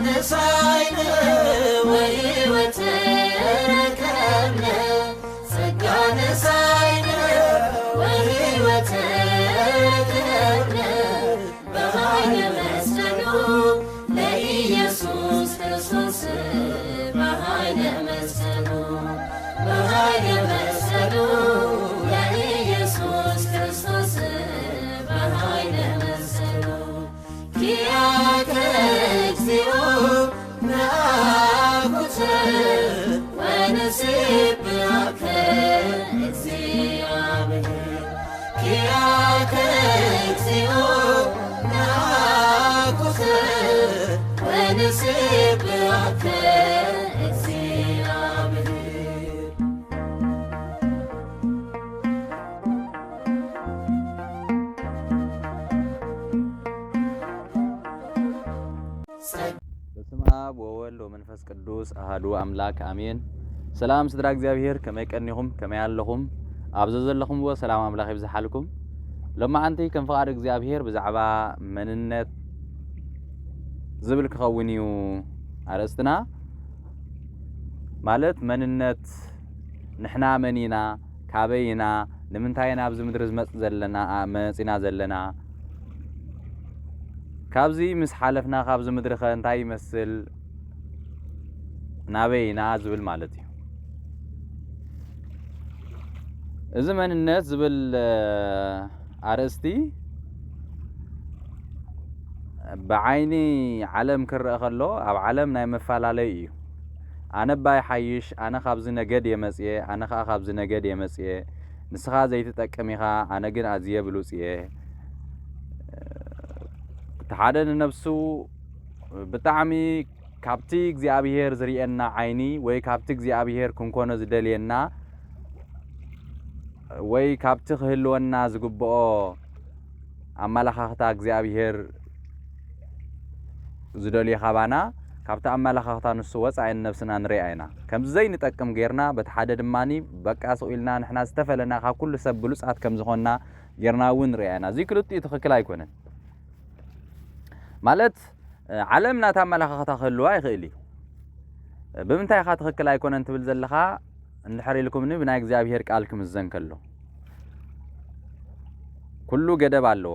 نساينا وهيوتركبنا سجى نساينا وهيوتركبنا بهاي مسلو لإيسوس كريستوس بهاي مسلو لإيسوس كريستوس بهاي مسلو كياك اكزيو ناكوت ونسيب بك اكزيو كياك اكزيو ناكوت ونسيب بك اكزيو በስመ አብ ወወልድ ወመንፈስ ቅዱስ አሐዱ አምላክ አሜን። ሰላም ስድራ እግዚአብሔር ከመይ ቀኒኹም ከመይ ኣለኹም ኣብዚ ዘለኹምዎ ሰላም ኣምላኽ ይብዛሓልኩም። ሎማዓንቲ ከም ፍቓድ እግዚአብሔር ብዛዕባ መንነት ዝብል ክኸውን እዩ ኣርእስትና። ማለት መንነት ንሕና መኒና ካበይና ንምንታይ ናብ ዚ ምድሪ መፂና ዘለና ካብዚ ምስ ሓለፍና ካብዚ ምድሪ ኸ እንታይ ይመስል ናበይና ዝብል ማለት እዩ። እዚ መንነት ዝብል ኣርእስቲ ብዓይኒ ዓለም ክርአ ከሎ ኣብ ዓለም ናይ መፈላለዩ እዩ። ኣነ ባይ ሓይሽ ኣነ ካብዚ ነገድ የመጽየ ኣነ ከዓ ካብዚ ነገድ የመጽየ ንስኻ ዘይትጠቅም ኢኻ ኣነ ግን ኣዝየ ብሉጽ እየ ሓደ ንነፍሱ ብጣዕሚ ካብቲ እግዚአብሔር ዝርየና ዓይኒ ወይ ካብቲ እግዚአብሔር ክንኮነ ዝደልየና ወይ ካብቲ ክህልወና ዝግብኦ ኣመላኻኽታ እግዚአብሔር ዝደልዮ ኻባና ካብቲ ኣመላኻኽታ ንሱ ወፃኢ ነፍስና ንሪኣ ኢና ከምዚ ዘይንጠቅም ጌርና በቲ ሓደ ድማኒ በቃ ስኢልና ንሕና ዝተፈለና ካብ ኩሉ ሰብ ብሉፃት ከም ዝኾንና ጌርና እውን ንሪኣ ኢና። እዚ ክልቲኡ ትኽክል ኣይኮነን። ማለት ዓለም ናታ ኣመላኻኽታ ክህልዋ ይኽእል እዩ። ብምንታይ ኢኻ ትኽክል ኣይኮነን ትብል ዘለኻ እንድሕር ኢልኩምኒ ብናይ እግዚኣብሔር ቃል ክምዘን ከሎ ኩሉ ገደብ ኣለዎ።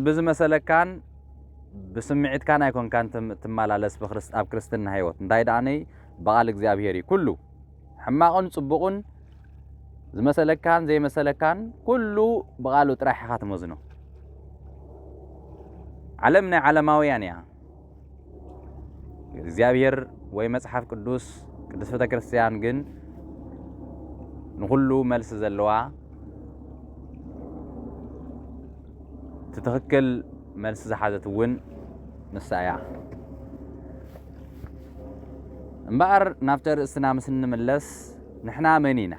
ብዝመሰለካን ብስምዒትካን ኣይኮንካን ትመላለስ ኣብ ክርስትና ህይወት እንታይ ደኣነይ በቓል እግዚኣብሔር እዩ። ኩሉ ሕማቕን ጽቡቕን ዝመሰለካን ዘይመሰለካን ኩሉ በቓሉ ጥራሕ ኢኻ ትመዝኖ። ዓለም ናይ ዓለማውያን እያ። እግዚአብሔር ወይ መጽሓፍ ቅዱስ ቅዱስ ቤተ ክርስቲያን ግን ንኩሉ መልሲ ዘለዋ ትትኽክል መልሲ ዝሓዘት እውን ንሳ እያ። እምበኣር ናብቲ ርእስትና ምስ እንምለስ ንሕና መን ኢና?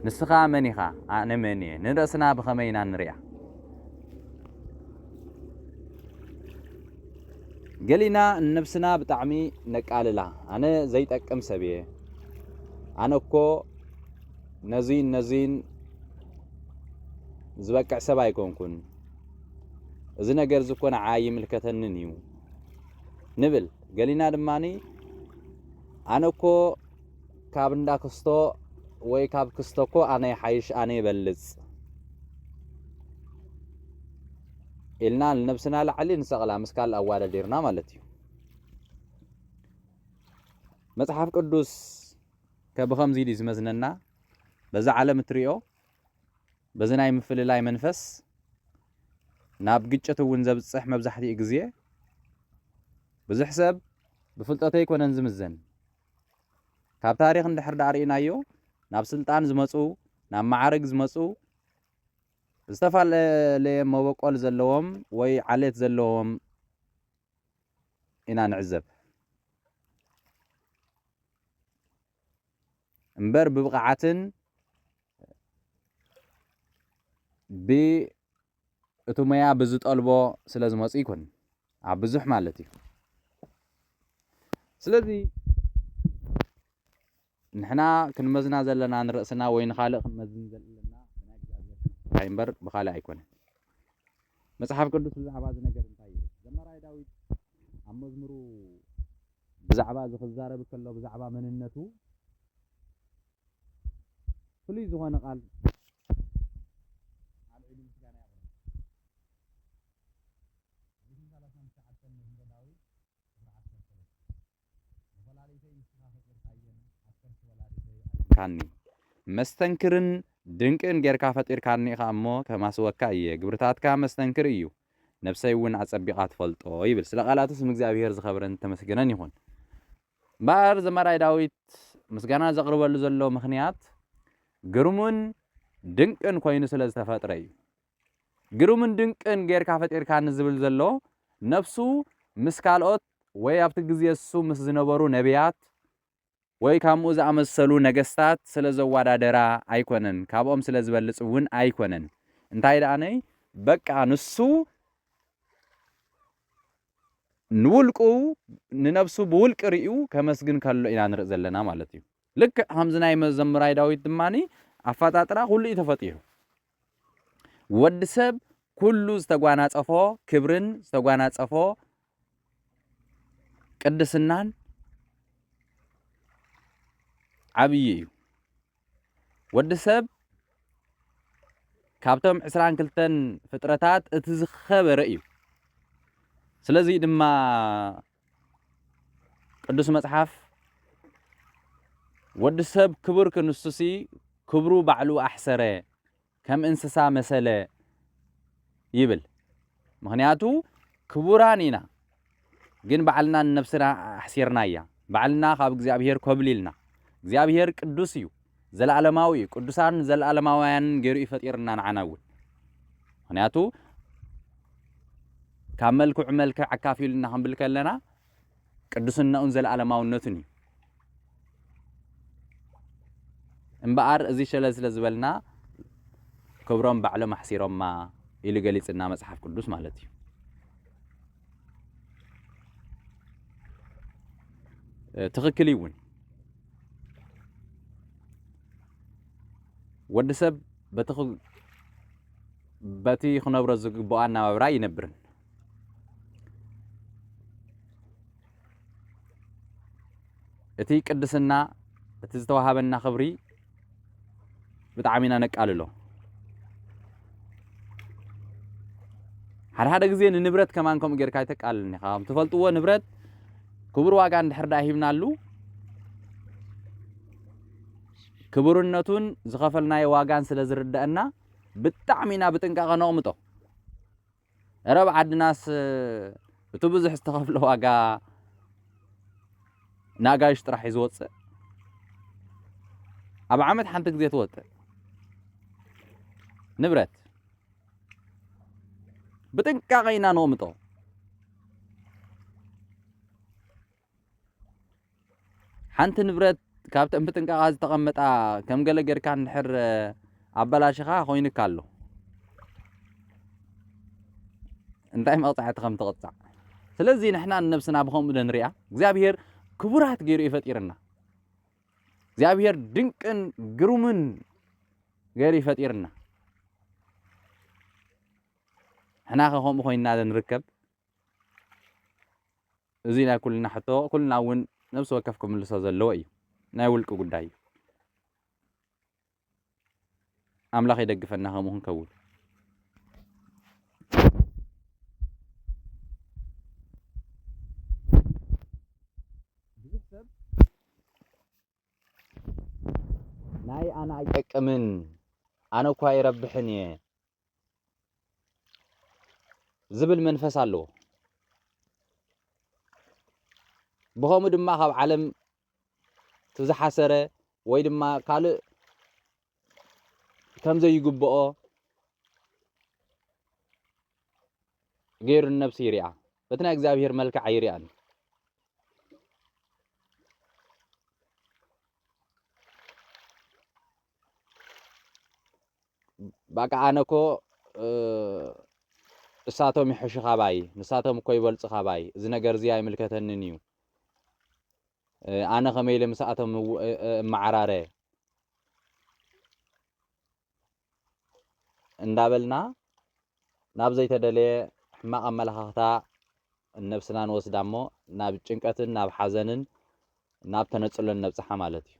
ንስኻ መን ኢኻ? ኣነ መን እየ? ንርእስና ብኸመይ ኢና ንሪኣ? ገሊና ንነፍስና ብጣዕሚ ነቃልላ። ኣነ ዘይጠቅም ሰብ እየ፣ ኣነ እኮ ነዚን ዝበቅዕ ሰብ ኣይኮንኩን፣ እዚ ነገር እዚ እኮ ንዓይ ይምልከተንን እዩ ንብል። ገሊና ድማኒ ኣነ እኮ ካብ እንዳ ክስቶ ወይ ካብ ክስቶ እኮ ኣነ ይሓይሽ ኣነ ይበልፅ ኢልና ንነብስና ላዕሊ ንሰቕላ ምስካል ኣዋዳዲርና ማለት እዩ። መጽሓፍ ቅዱስ ከብኸምዚ ኢሉ ዝመዝነና በዛ ዓለም እትሪኦ በዚ ናይ ምፍልላይ መንፈስ ናብ ግጭት እውን ዘብፅሕ መብዛሕትኡ ግዜ ብዙሕ ሰብ ብፍልጠት ኣይኮነን ዝምዘን። ካብ ታሪክ እንድሕር ዳ ርኢናዮ ናብ ስልጣን ዝመፁ ናብ ማዕረግ ዝመፁ ዝተፈላለየ መበቆል ዘለዎም ወይ ዓሌት ዘለዎም ኢና ንዕዘብ እምበር ብብቕዓትን ብእቱ ሞያ ብዝጠልቦ ስለ ዝመፁ ይኮን ኣብ ብዙሕ ማለት እዩ። ስለዚ ንሕና ክንመዝና ዘለና ንርእስና ወይ ንኻልእ ክንመዝን ዘለና ናይ እግዚአብሔር እምበር ብኻልእ ኣይኮነን። መጽሐፍ ቅዱስ ብዛዕባ እዚ ነገር እንታይ እዩ ዘመራይ ዳዊት ኣብ መዝሙሩ ብዛዕባ ዝኽዛረብ ከሎ ብዛዕባ መንነቱ ፍሉይ ዝኾነ ቃል ኣልዒሉ ምስጋና ካኒ መስተንክርን ድንቅን ጌርካ ፈጢርካኒ ኢኻ እሞ ከማስወካ እየ ግብርታትካ መስተንክር እዩ ነፍሰይ እውን ኣጸቢቓ ትፈልጦ ይብል ስለ ቃላቱ ስም እግዚአብሔር ዝኸብረን ተመስገነን ይኹን እምበር ዘመራይ ዳዊት ምስጋና ዘቕርበሉ ዘሎ ምኽንያት ግሩምን ድንቅን ኮይኑ ስለ ዝተፈጥረ እዩ ግሩምን ድንቅን ጌርካ ፈጢርካኒ ዝብል ዘሎ ነፍሱ ምስ ካልኦት ወይ ኣብቲ ግዜ እሱ ምስ ዝነበሩ ነቢያት ወይ ከምኡ ዝኣመሰሉ ነገስታት ስለ ዘወዳደራ ኣይኮነን ካብኦም ስለ ዝበልጽ እውን ኣይኮነን እንታይ ደኣነይ በቃ ንሱ ንውልቁ ንነፍሱ ብውልቂ ርኢዩ ከመስግን ከሎ ኢና ንርኢ ዘለና ማለት እዩ ልክ ከምዚ ናይ መዘምራይ ዳዊት ድማኒ ኣፈጣጥራ ኩሉ እዩ ተፈጢሩ ወዲ ሰብ ኩሉ ዝተጓናጸፎ ክብርን ዝተጓናጸፎ ቅድስናን ዓብይ እዩ ወዲ ሰብ ካብቶም 22 ፍጥረታት እቲ ዝኸበረ እዩ ስለዚ ድማ ቅዱስ መጽሓፍ ወዲ ሰብ ክቡር ክንሱሲ ክብሩ ባዕሉ ኣሕሰረ ከም እንስሳ መሰለ ይብል ምክንያቱ ክቡራን ኢና ግን ባዕልና ነፍስና ኣሕሲርና እያ ባዕልና ካብ እግዚአብሔር ኮብሊልና እግዚአብሔር ቅዱስ እዩ ዘለዓለማዊ እዩ ቅዱሳን ዘለዓለማውያን ገይሩ ይፈጢርና ንዓና እውን ምክንያቱ ካብ መልክዕ መልክዕ ኣካፊሉና ክንብል ከለና ቅዱስናኡን ዘለዓለማውነቱን እዩ እምበኣር እዚ ሸለ ስለ ዝበልና ክብሮም ባዕሎም ኣሕሲሮማ ኢሉ ገሊጽና መጽሓፍ ቅዱስ ማለት እዩ ትኽክል እውን ወዲ ሰብ በቲ ክነብሮ ዝግብኦ ኣነባብራ ይነብርን እቲ ቅድስና እቲ ዝተዋሃበና ክብሪ ብጣዕሚ ኢና ነቃልሎ ሓደ ግዜ ንንብረት ከማን ከምኡ ጌርካ ይተቃልልኒ ኢኻ ከም ትፈልጥዎ ንብረት ክቡር ዋጋ እንድሕር ዳ ሂብናሉ ክቡርነቱን ዝኸፈልናዮ ዋጋን ስለ ዝርዳእና ብጣዕሚ ኢና ብጥንቃቐ ነቕምጦ ረብ ዓድናስ እቲ ብዙሕ ዝተኸፍለ ዋጋ ናጋይሽ ጥራሕ እዩ ዝወፅእ ኣብ ዓመት ሓንቲ ግዜ ትወፅእ ንብረት ብጥንቃቐ ኢና ነቕምጦ ሓንቲ ንብረት ካብተን ብጥንቃቐ ዝተቐመጣ ከም ገለ ጌርካ እንድሕር ኣበላሽኻ ኮይኑካ ኣሎ እንታይ መቕፃዕቲ ከም ትቕፃዕ ስለዚ ንሕና ንነብስና ብከምኡ ንሪኣ እግዚአብሔር ክቡራት ገይሩ ይፈጢርና እግዚአብሔር ድንቅን ግሩምን ገይሩ ይፈጢርና ሕና ከምኡ ኮይንና ንርከብ እዚ ናይ ኩልና ሕቶ ኩልና እውን ነብሲ ወከፍ ክምልሶ ዘለዎ እዩ ናይ ውልቂ ጉዳይ እዩ ኣምላኽ ይደግፈና ከምኡ ክንከውን ብዙሕ ሰብ ናይ ኣነ ኣይጠቅምን ኣነ እኳ ይረብሕን እየ ዝብል መንፈስ ኣለዎ ብኸምኡ ድማ ካብ ዓለም ትዝሓሰረ ወይ ድማ ካልእ ከም ዘይግብኦ ገይሩ ነብሲ ይሪኣ በቲ ናይ እግዚአብሔር መልክዕ ኣይሪኣን ባቃ ኣነኮ እሳቶም ይሕሹኻ ባይ ንሳቶም እኮ ይበልጽኻ ባይ እዚ ነገር እዚ ኣይምልከተንን እዩ ኣነ ከመይ ኢለ ምስኣቶም እመዓራረ እንዳበልና ናብ ዘይተደለየ ሕማቕ ኣመለኻኽታ ነብስና ንወስዳ እሞ ናብ ጭንቀትን ናብ ሓዘንን ናብ ተነፅሎን ነብፅሓ ማለት እዩ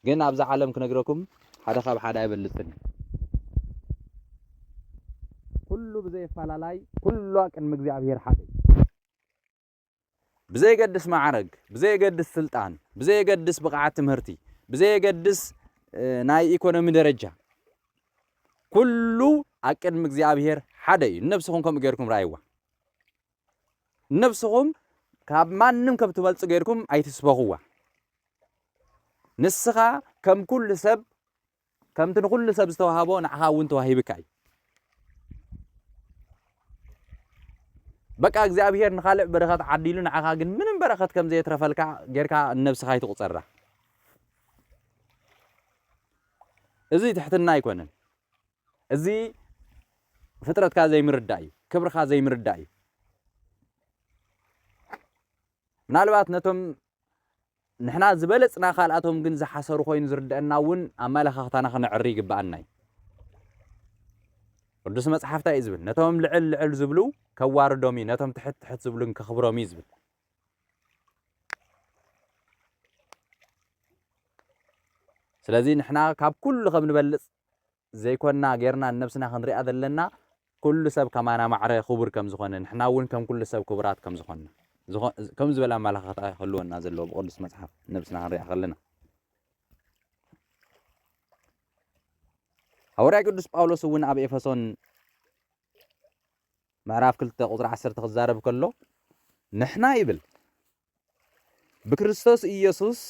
ግን ኣብዛ ዓለም ክነግረኩም ሓደ ካብ ሓደ ኣይበልፅን ኩሉ ብዘይፈላላይ ኩሉ ቅድሚ እግዚኣብሔር ሓደ ብዘይገድስ ማዕረግ ብዘይገድስ ስልጣን ብዘይገድስ ብቕዓት ትምህርቲ ብዘይገድስ ናይ ኢኮኖሚ ደረጃ ኩሉ ኣብ ቅድሚ እግዚኣብሔር ሓደ እዩ ነብስኹም ከምኡ ጌርኩም ረኣይዋ ነብስኹም ካብ ማንም ከም ትበልፁ ጌርኩም ኣይትስበኹዋ ንስኻ ከም ኩሉ ሰብ ከምቲ ንኩሉ ሰብ ዝተዋሃቦ ንዓኻ እውን ተዋሂብካ እዩ በቃ እግዚኣብሔር ንኻልእ በረኸት ዓዲሉ ንዓኻ ግን ምንም በረኸት ከም ዘይትረፈልካ ጌርካ ነብስኻ ይትቁፀራ እዚ ትሕትና ኣይኮነን እዚ ፍጥረትካ ዘይምርዳእ እዩ ክብርካ ዘይምርዳእ እዩ ምናልባት ነቶም ንሕና ዝበለፅና ካልኣቶም ግን ዝሓሰሩ ኮይኑ ዝርድአና እውን ኣመለኻኽታና ክነዕሪ ይግባአና እዩ ቅዱስ መጽሓፍታ እዩ ዝብል ነቶም ልዕል ልዕል ዝብሉ ከዋርዶም እዩ ነቶም ትሕት ትሕት ዝብሉ ከኽብሮም እዩ ዝብል ስለዚ ንሕና ካብ ኩሉ ከም ንበልፅ ዘይኮንና ጌርና ነብስና ክንሪኣ ዘለና ኩሉ ሰብ ከማና ማዕረ ክቡር ከም ዝኾነ ንሕና እውን ከም ኩሉ ሰብ ክቡራት ከም ዝኾንና ከም ዝበለ ኣመለኻኽታ ይህልወና ዘለዎ ብቅዱስ መጽሓፍ ነብስና ክንሪኣ ከለና ሐዋርያ ቅዱስ ጳውሎስ እውን ኣብ ኤፌሶን ምዕራፍ 2 ቁጥሪ 10 ክዛረብ ከሎ ንሕና ይብል ብክርስቶስ ኢየሱስ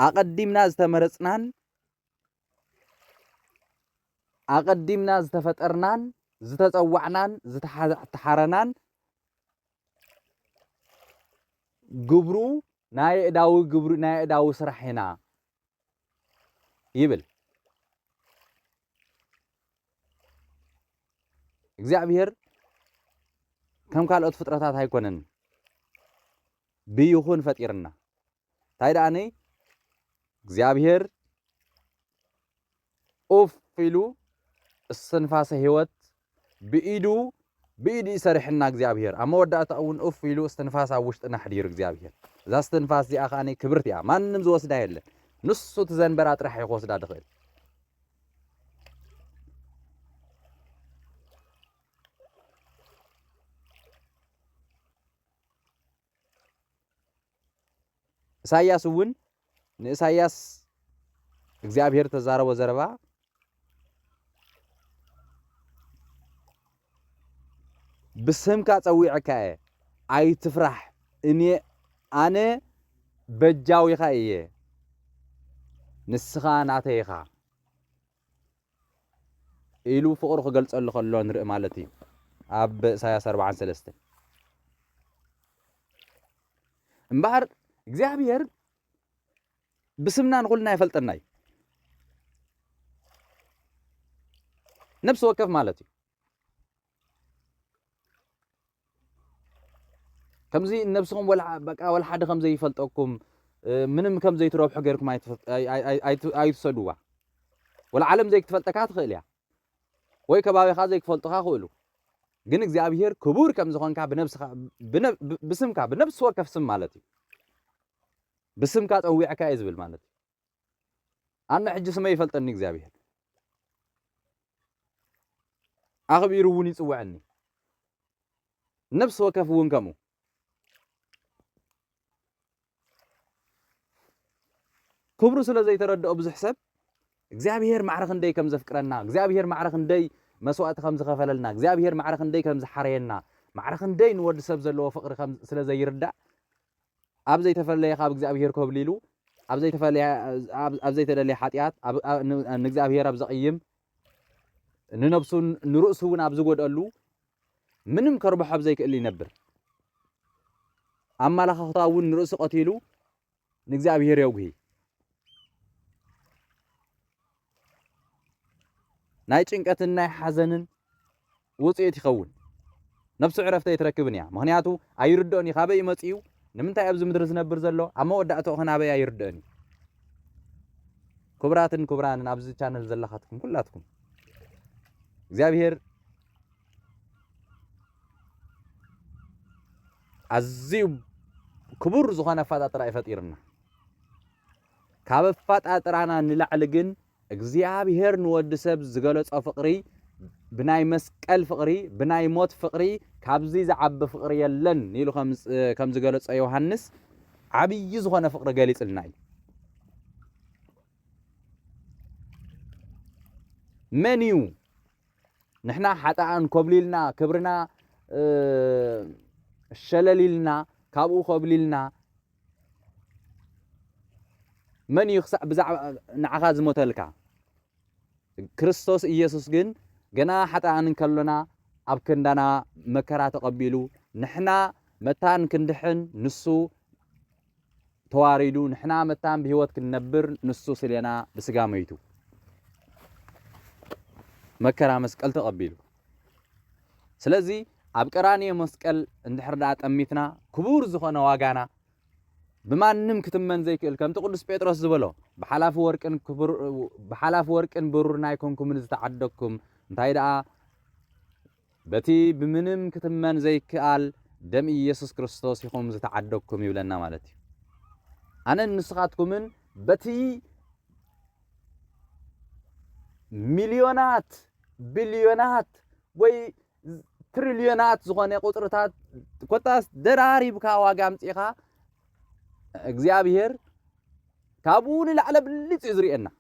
ኣቀዲምና ዝተመረጽናን ኣቀዲምና ዝተፈጠርናን ዝተጸዋዕናን ዝተሓረናን ግብሩ ናይ ዕዳዊ ስራሕ ኢና ይብል እግዚአብሔር ከም ካልኦት ፍጥረታት ኣይኮነን ብይኹን ፈጢርና እንታይ ደኣኒ እግዚአብሔር ኡፍ ኢሉ እስትንፋሰ ህይወት ብኢዱ ይሰርሕና እግዚአብሔር ኣብ መወዳእታ እውን ኡፍ ኢሉ እስትንፋስ ኣብ ውሽጥና ሕዲሩ እግዚአብሔር እዛ እስትንፋስ እዚኣ ኸዓኒ ክብርቲ እያ ማንም ዝወስዳ የለን ንሱ ትዘንበራ ጥራሕ ይወስዳ ድኽእል ኢሳይያስ እውን ንኢሳይያስ እግዚአብሔር ተዛረቦ ዘረባ ብስምካ ፀዊዕካ ኣይትፍራሕ ኣነ በጃዊኻ እየ ንስኻ ናተይ ኢኻ ኢሉ ፍቅሩ ክገልጸሉ ከሎ ንርኢ ማለት እዩ ኣብ ኢሳይያስ 43 እምበኣር እግዚአብሔር ብስምና ንኩልና ይፈልጠና እዩ ነብሲ ወከፍ ማለት እዩ ከምዚ ነብስኩም ወላ ሓደ ከም ዘይፈልጠኩም ምንም ከም ዘይትረብሑ ጌርኩም ኣይትሰድዋ ወላ ዓለም ዘይክትፈልጠካ ትኽእል እያ ወይ ከባቢኻ ዘይክፈልጡካ ክእሉ ግን እግዚአብሔር ክቡር ከም ዝኾንካ ብነብስኻ ብስምካ ብነብሲ ወከፍ ስም ማለት እዩ ብስምካ ፀዊዕካ እዩ ዝብል ማለት እዩ ኣነ ሕጂ ስመይ ይፈልጠኒ እግዚአብሔር ኣኽቢሩ እውን ይፅውዐኒ ነብሲ ወከፍ እውን ከምኡ ክብሩ ስለ ዘይተረድኦ ብዙሕ ሰብ እግዚአብሔር ማዕረ ክንደይ ከም ዘፍቅረና እግዚአብሔር ማዕረ ክንደይ መስዋዕቲ ከም ዝኸፈለልና እግዚአብሔር ማዕረ ክንደይ ከም ዝሓረየና ማዕረ ክንደይ ንወዲ ሰብ ዘለዎ ፍቅሪ ከም ስለ ዘይርዳእ ኣብ ዘይተፈለየ ካብ እግዚአብሔር ከብሊሉ ኣብ ዘይተደለየ ሓጢአት ንእግዚአብሔር ኣብ ዘቕይም ንነብሱ ንርእሱ እውን ኣብ ዝጎድአሉ ምንም ከርብሖ ኣብ ዘይክእል ይነብር ኣመለኻኽታ እውን ንርእሱ ቀቲሉ ንእግዚአብሔር የውግሂ ናይ ጭንቀትን ናይ ሓዘንን ውፅኢት ይኸውን ነብሱ ዕረፍተ ይትረክብን እያ ምክንያቱ ኣይርድኦን እዩ ካበይ መፅኡ ንምንታይ ኣብዚ ምድሪ ዝነብር ዘሎ ኣብ መወዳእትኡ ኸ ናበይ ኣይርድኦን እዩ ክብራትን ክብራንን ኣብዚ ቻነል ዘለኻትኩም ኩላትኩም እግዚአብሔር ኣዝዩ ክቡር ዝኾነ ኣፈጣጥራ ይፈጢርና ካብ ኣፈጣጥራና ንላዕሊ ግን እግዚአብሔር ንወዲ ሰብ ዝገለጾ ፍቕሪ ብናይ መስቀል ፍቕሪ ብናይ ሞት ፍቕሪ ካብዚ ዝዓቢ ፍቕሪ የለን ኢሉ ከም ዝገለጾ ዮሐንስ ዓብይ ዝኾነ ፍቕሪ ገሊጽልና እዩ መንዩ ንሕና ሓጣን ኮብሊልና ክብርና ሸለሊልና ካብኡ ኮብሊልና من يخسع بزع نعخاز موتلكا كريستوس إيسوس جن جنا حتى أن كلنا أبكندنا مكرات قبيلو نحنا متان كندحن نسو تواردو نحنا متان بهوت كنبر نسو سلينا بسقاميتو مكرا مسكال تقبيلو سلازي أبكراني مسكال اندحردات أميتنا كبور زخونا واقانا بمانم كتمن زي كم تقول بيتروس زبلو بحلاف ورقن برورنا يكونكم من زتعدكم انتهي دا بتي بمنم كتمن زي كال دم يسوع كريستوس يقوم زتعدكم يبلنا مالتي انا نسخاتكم من بتي مليونات بليونات وي تريليونات زغوني قطرتات كوتاس دراري بكا واقع مصيخا እግዚአብሔር ካብون العلى بلص يزرينا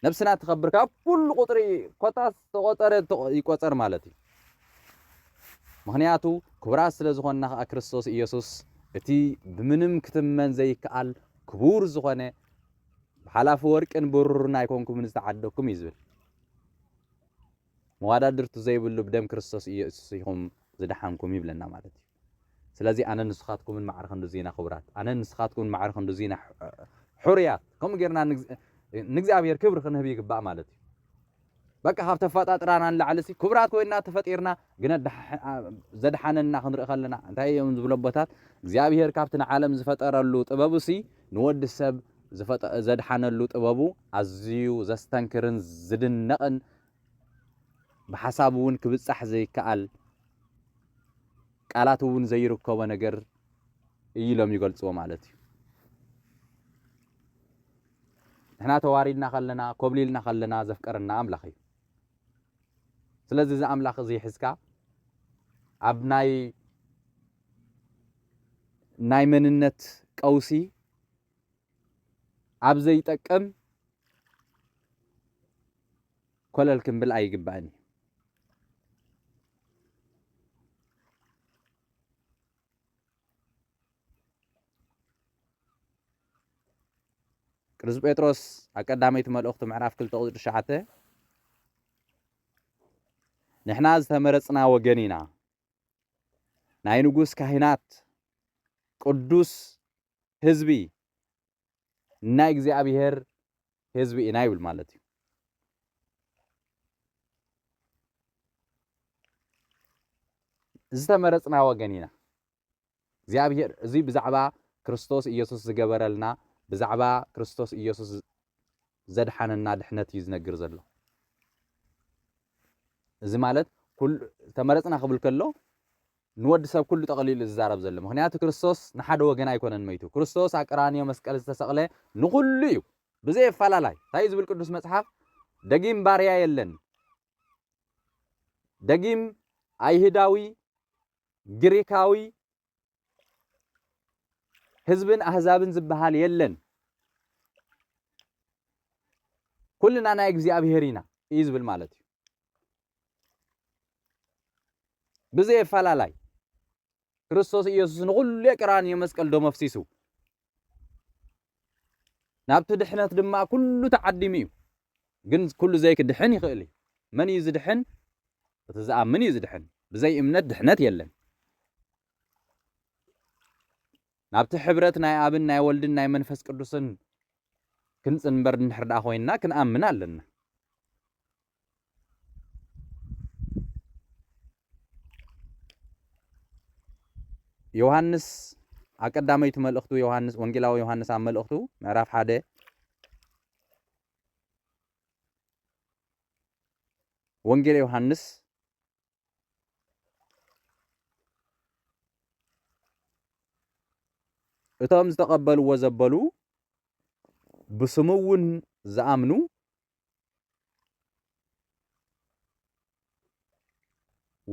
نفسنا تخبر ካብ كل قطري ኮታስ ተቆጠረ ይቆጠር ማለት እዩ ምክንያቱ ክብራት ስለ ዝኾነና ክርስቶስ ኢየሱስ እቲ ብምንም ክትመን ዘይከኣል ክቡር ዝኾነ ሓላፍ ወርቅን ብሩርና ይኮንኩም ዝተዓደኩም ይዝብል መዋዳድርቱ ዘይብሉ ብደም ክርስቶስ ኢየሱስ ይኹም ዝደሓንኩም ይብለና ማለት እዩ سلازي أنا نسخاتكم من معرخ ندزينا خبرات أنا نسخاتكم من معرخ ندزينا حريات كم غيرنا نجزي أبير كبر خنه بيك بقى مالتي بقى هاف تفاتات رانا لعلسي كبرات كوينا تفاتيرنا جنا زد حننا خنرق خلنا انتهي يوم زبلبتات جزي أبير كابتن عالم زفتر اللوت أبابوسي نود السب زد حن اللوت أبابو عزيو زستنكرن زدن نقن بحسابون كبتصح زي كأل ቃላቱን ዘይርከቦ ነገር ኢሎም ይገልጽዎ ማለት እዩ ንሕና ተዋሪድና ከለና ኮብሊልና ከለና ዘፍቀርና አምላኽ እዩ ስለዚህ እዚ አምላኽ እዚ ሕዝካ ኣብ ናይ መንነት ቀውሲ ኣብ ዘይጠቅም ኮለል ክንብል ኣይግባእኒ ቅዱስ ጴጥሮስ አቀዳማይት መልእኽቱ ምዕራፍ 2:9 ንሕና ዝተመረጽና ወገን ኢና ናይ ንጉስ ካህናት ቅዱስ ህዝቢ ናይ እግዚአብሔር ህዝቢ ኢና ይብል ማለት እዩ ዝተመረጽና ወገን ኢና እግዚአብሔር እዚ ብዛዕባ ክርስቶስ ኢየሱስ ዝገበረልና بزعبا كريستوس إيسوس زدحنا دحنت يزنجر زلو زمالت كل تمرتنا قبل كله نود سب كل تقليل الزارب زلو مخنيات كريستوس نحد وجنا يكون ميتو كريستوس عقرانيو مسقل استسقله نقوليو بزي فلالاي تايز بالقدس مصحف دقيم باريا يلن دقيم ايهداوي جريكاوي حزبن احزابن زبحال يلن كلنا انا እግዚአብሔርና ይዝብል ማለት እዩ بزي فلالاي ክርስቶስ ኢየሱስ ንኩሉ የቀራንዮ መስቀል ዶ መፍሲሱ ናብቲ ድሕነት ድማ ኩሉ ተዓዲም እዩ ግን ኩሉ ዘይክድሕን ይኽእል እዩ መን እዩ ዝድሕን እቲ ዝኣምን እዩ ዝድሕን ብዘይ እምነት ድሕነት የለን ናብቲ ሕብረት ናይ አብን ናይ ወልድን ናይ መንፈስ ቅዱስን ክንጽንበር እንድሕርዳ ኮይና ክንኣምን ኣለና ዮሐንስ አቀዳማይቱ መልእኽቱ ዮሐንስ ወንጌላዊ ዮሐንስ ኣብ መልእኽቱ ምዕራፍ 1 ወንጌል ዮሐንስ እቶም ዝተቀበልዎ ዘበሉ ብስሙውን ዝኣምኑ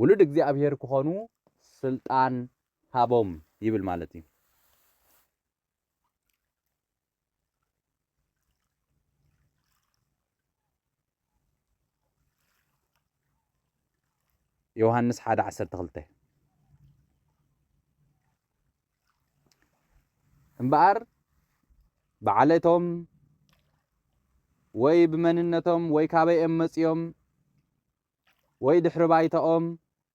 ውሉድ እግዚአብሔር ክኾኑ ስልጣን ሃቦም ይብል ማለት እዩ። ዮሐንስ 1:12 እምበኣር بعلتهم ወይ ብመንነቶም ወይ ካበይኦም መጽዮም ወይ ድሕሪ ባይተኦም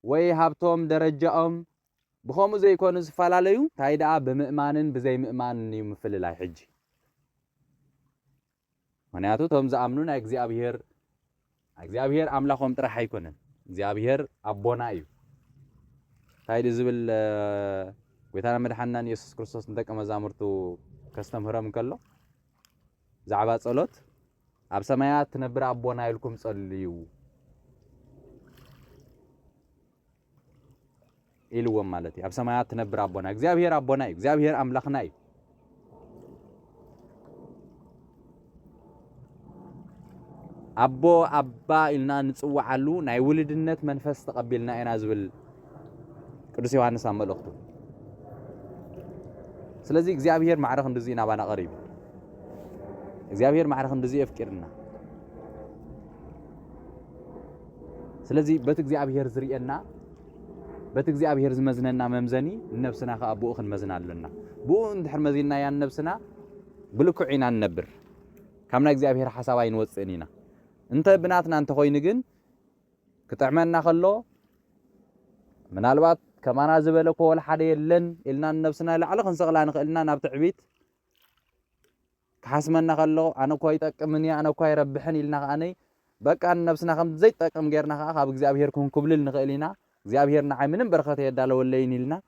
ወይ ሃብቶም ደረጃኦም ብኸምኡ ዘይኮኑ ዝፈላለዩ ታይ ደኣ ብምእማንን ብዘይ ምእማንን እዩ ምፍልላይ ሕጂ ምክንያቱ ቶም ዝኣምኑ ናይ እግዚአብሔር ኣምላኾም ጥራሕ ኣይኮነን እግዚአብሔር ኣቦና እዩ ታይዲ ዝብል ጎይታና መድሓንና ኢየሱስ ክርስቶስ ንደቀ መዛሙርቱ ከስተምህሮም ከሎ ዛዕባ ጸሎት ኣብ ሰማያት ትነብር ኣቦና ኢልኩም ጸልዩ ኢልዎም ማለት እዩ ኣብ ሰማያት ትነብር ኣቦና እግዚአብሔር ኣቦና እዩ እግዚአብሔር ኣምላኽና እዩ ኣቦ ኣባ ኢልና ንጽዋዓሉ ናይ ውልድነት መንፈስ ተቀቢልና ኢና ዝብል ቅዱስ ዮሐንስ ኣብ መልእኽቱ ስለዚህ እግዚአብሔር ማዕረኽ እንደዚህ ናባና ቀሪብ እግዚአብሔር ማዕረኽ እንደዚህ ይፍቅርና ስለዚህ በት እግዚአብሔር ዝርየና በት እግዚአብሔር ዝመዝነና መምዘኒ ነፍስና ከአቡኡ ክንመዝና ኣለና ብኡ እንድሕር መዚና ያን ነፍስና ብልኩዕ ኢና ንነብር ካምና እግዚአብሔር ሓሳብ ኣይንወፅእን ኢና እንተ ብናትና እንተ ኮይኑ ግን ክጥዕመና ከሎ ምናልባት ከማና ዝበለ ኮል ሓደ የለን ኢልና ነፍስና ላዕለ ክንሰቕላ ንኽእልና ናብ ትዕቢት كحسمنا خلو أنا كوي تأكمني أنا كوي ربحني لنا أنا بقى نفسنا خم زي تأكم غيرنا خاب እግዚአብሔር كون قبل نخلينا እግዚአብሔር نعي من بركة يدالو اللين لنا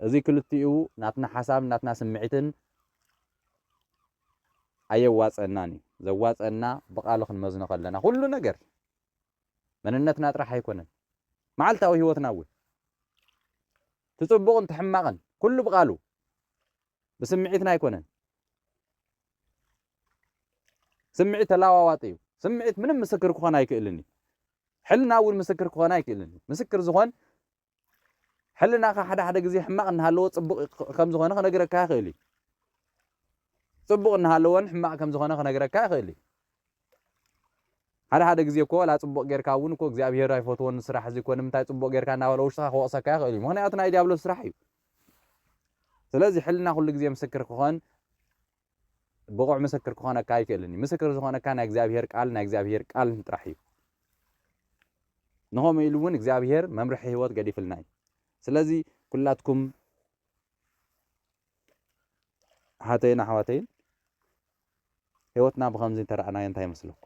زي كلتيو ناتنا حساب ناتنا سمعتن أيواز أناني زواز أنا بقى لخن مزنا خلنا كل نجر من النتنا ترى حيكونن معلتا وهي وتناول تطبقون تحمقن كله بقالو بسمعتنا يكونن سمعت لاواواطيو سمعت من مسكر كخونا يكلني حلنا اول مسكر كخونا يكلني مسكر زخون حلنا حدا غزي حماق نهالو صبق كم زخونه خنغركا خيلي صبق نهالون حماق كم زخونه خنغركا خيلي حدا غزي كو لا صبق غيركا ون كو እግዚአብሔር አይፎቶን ስራሕ እዚ ኮን ምታይ صبق غيركا ናበለው ውሽታ ከወሰካ خيلي ምክንያቱና ዲያብሎ ስራሕ እዩ ስለዚህ حلنا كل غزي مسكر كخون بقع مسكر كخونا كاي كلني مسكر زخونا كان እግዚአብሔር ቃል ና እግዚአብሔር ቃል ንጥራሕዩ نهم يلون እግዚአብሔር መምርሒ ህይወት ገዲፍልና ስለዚህ ኩላትኩም ሃተይና ሓዋተይን ህይወትና ብኸምዚ ተራእና እንታይ መስለኩም